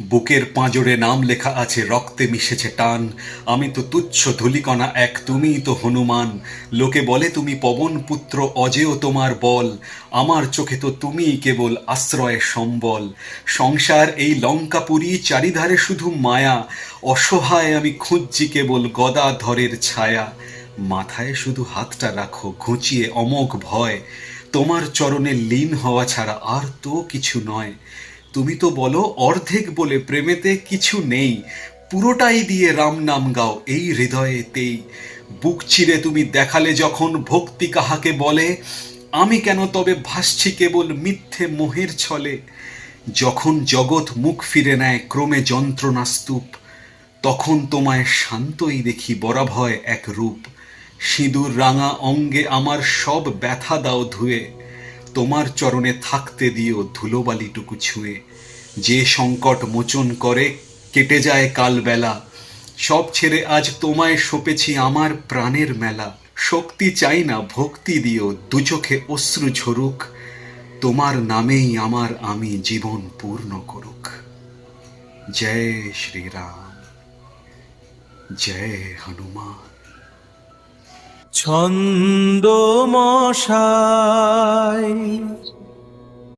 বুকের পাঁজরে নাম লেখা আছে, রক্তে মিশেছে টান। আমি তো তুচ্ছ ধূলিকণা এক, তুমিই তো হনুমান। লোকে বলে তুমি পবন পুত্র, অজেয় তোমার বল। আমার চোখে তো তুমিই কেবল আশ্রয় সম্বল। সংসার এই লঙ্কাপুরী, চারিধারে শুধু মায়া। অসহায় আমি খুঁজছি কেবল গদাধরের ছায়া। মাথায় শুধু হাতটা রাখো ঘুচিয়ে অমোঘ ভয়। তোমার চরণে লীন হওয়া ছাড়া আর তো কিছু নয়। তুমি তো বলো অর্ধেক বলে প্রেমেতে কিছু নেই। পুরোটাই দিয়ে রাম নাম গাও এই হৃদয়েতেই। বুক চিরে তুমি দেখালে যখন ভক্তি কাহাকে বলে। আমি কেন তবে ভাসছি কেবল মিথ্যে মোহের ছলে। যখন জগৎ মুখ ফিরে নেয় ক্রমে যন্ত্রণা স্তূপ, তখন তোমায় শান্তই দেখি বরাভয় এক রূপ। সিঁদুর রাঙা অঙ্গে আমার সব ব্যথা দাও ধুয়ে। তোমার চরণে থাকতে দিও ধুলোবালিটুকু ছুঁয়ে। যে সংকট মোচন করে কেটে যায় কালবেলা। সব ছেড়ে আজ তোমায় সঁপেছি আমার প্রাণের মেলা। শক্তি চাই না ভক্তি দিও, দু চোখে অশ্রু ঝরুক। তোমার নামেই আমার আমি জীবন পূর্ণ করুক। জয় শ্রীরাম, জয় হনুমান। ছন্দমশাই